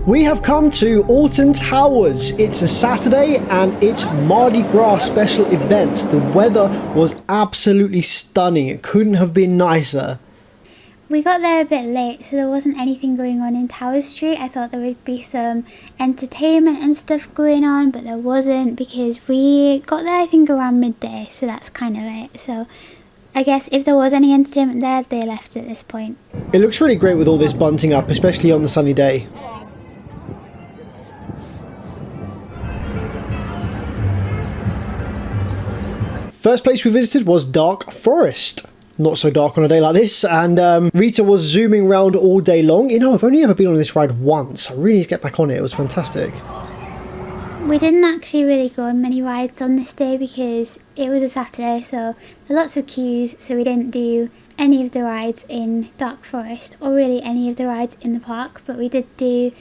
We have come to Alton Towers. It's a Saturday and it's Mardi Gras special events. The weather was absolutely stunning. It couldn't have been nicer. We got there a bit late, so there wasn't anything going on in Tower Street. I thought there would be some entertainment and stuff going on, but there wasn't because we got there I think around midday, so that's kind of late. So I guess if there was any entertainment there, they left at this point. It looks really great with all this bunting up, especially on the sunny day. First place we visited was Dark Forest. Not so dark on a day like this, and Rita was zooming around all day long. You know, I've only ever been on this ride once. I really need to get back on it. It was fantastic. We didn't actually really go on many rides on this day because it was a Saturday, so there were lots of queues, so we didn't do any of the rides in Dark Forest, or really any of the rides in the park, but we did do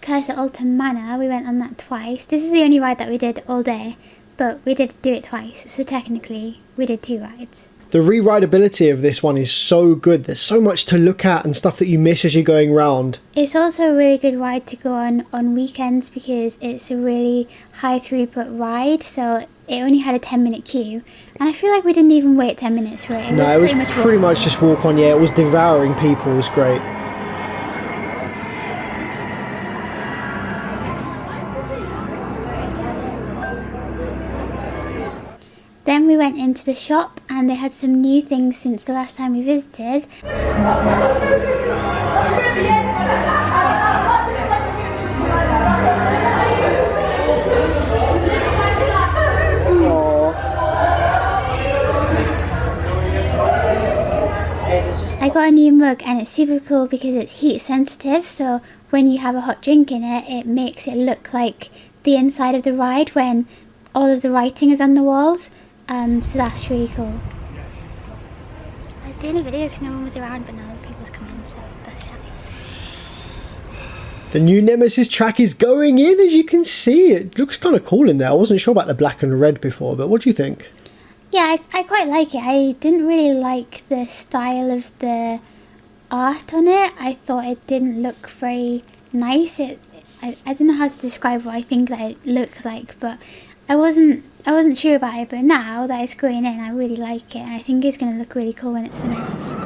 Curse at Alton Manor. We went on that twice. This is the only ride that we did all day, but we did do it twice, so technically we did 2 rides. The re-rideability of this one is so good. There's so much to look at and stuff that you miss as you're going round. It's also a really good ride to go on weekends because it's a really high throughput ride, so it only had a 10-minute queue, and I feel like we didn't even wait 10 minutes for it. No, it was pretty much just walk on. Yeah, it was devouring people. It was great. Then we went into the shop and they had some new things since the last time we visited. I got a new mug and it's super cool because it's heat sensitive, so when you have a hot drink in it, it makes it look like the inside of the ride when all of the writing is on the walls. So that's really cool. I was doing a video because no one was around, but now people's coming, so that's shabby. The new Nemesis track is going in, as you can see. It looks kind of cool in there. I wasn't sure about the black and red before, but what do you think? Yeah, I quite like it. I didn't really like the style of the art on it. I thought it didn't look very nice. I don't know how to describe what I think that it looked like, but I wasn't sure about it, but now that it's going in, I really like it. I think it's going to look really cool when it's finished.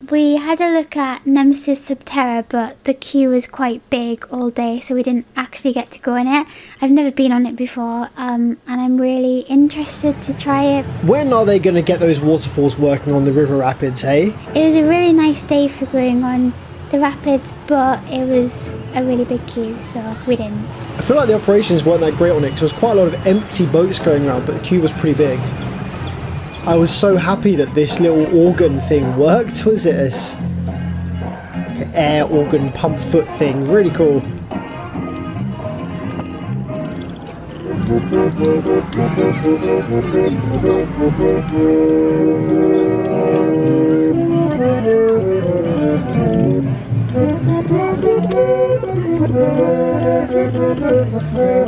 We had a look at Nemesis Subterra, but the queue was quite big all day, so we didn't actually get to go in it. I've never been on it before, and I'm really interested to try it. When are they going to get those waterfalls working on the river rapids, hey? It was a really nice day for going on the rapids, but it was a really big queue, so we didn't. I feel like the operations weren't that great on it because there was quite a lot of empty boats going around, but the queue was pretty big. I was so happy that this little organ thing worked. Was it an air organ pump foot thing? Really cool.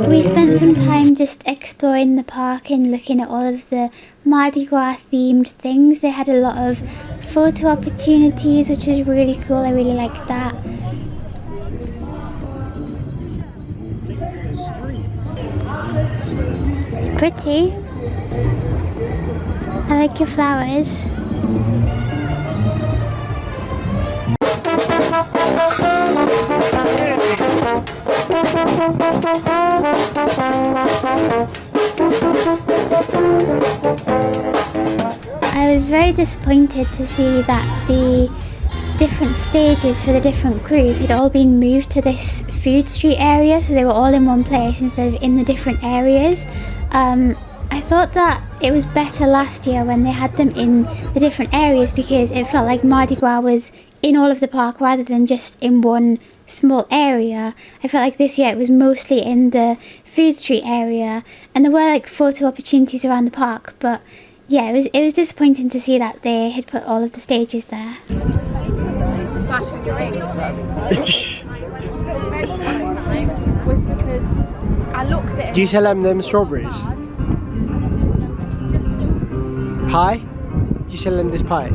We spent some time just exploring the park and looking at all of the Mardi Gras themed things. They had a lot of photo opportunities, which was really cool. I really liked that. It's pretty. I like your flowers. I was very disappointed to see that the different stages for the different crews had all been moved to this food street area, so they were all in one place instead of in the different areas. I thought that it was better last year when they had them in the different areas because it felt like Mardi Gras was in all of the park rather than just in one small area. I felt like this year it was mostly in the food street area, and there were like photo opportunities around the park, but yeah, it was disappointing to see that they had put all of the stages there. Do you sell them strawberries? Pie? Do you sell them this pie?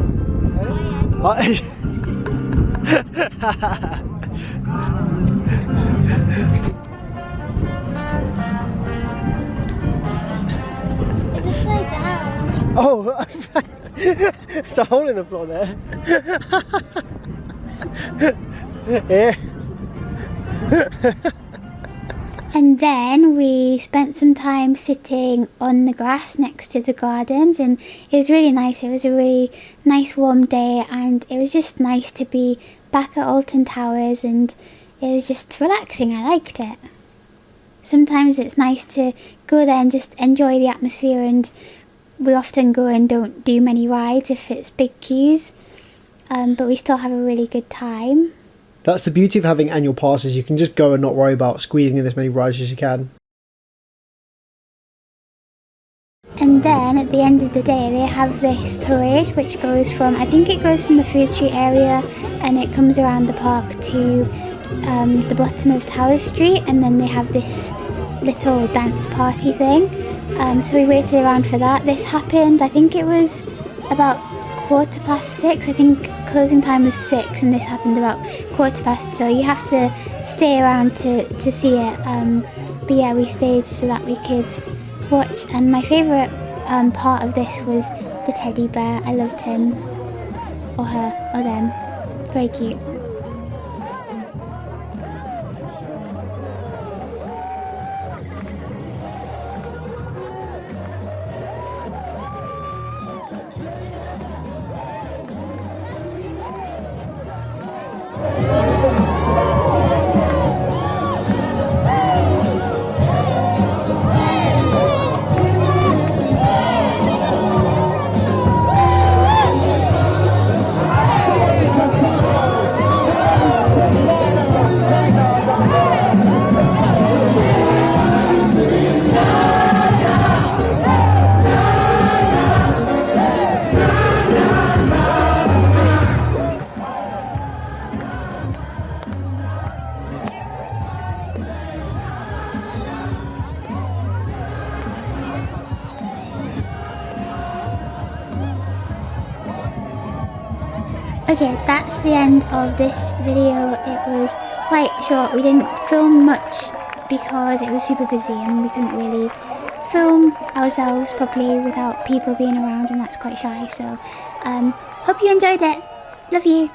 Oh, it's a hole in the floor there. Yeah. And then we spent some time sitting on the grass next to the gardens, and it was really nice. It was a really nice warm day, and it was just nice to be back at Alton Towers, and it was just relaxing. I liked it. Sometimes it's nice to go there and just enjoy the atmosphere, and we often go and don't do many rides if it's big queues, but we still have a really good time. That's the beauty of having annual passes. You can just go and not worry about squeezing in as many rides as you can. And then at the end of the day, they have this parade which goes from, I think it goes from the Food Street area and it comes around the park to the bottom of Tower Street, and then they have this little dance party thing. So we waited around for that. This happened, I think it was about 6:15. I think closing time was 6 and this happened about 15:15, so you have to stay around to see it. But yeah, we stayed so that we could watch, and my favourite part of this was the teddy bear. I loved him, or her, or them. Very cute. Okay, that's the end of this video. It was quite short. We didn't film much because it was super busy and we couldn't really film ourselves properly without people being around, and that's quite shy. So hope you enjoyed it. Love you.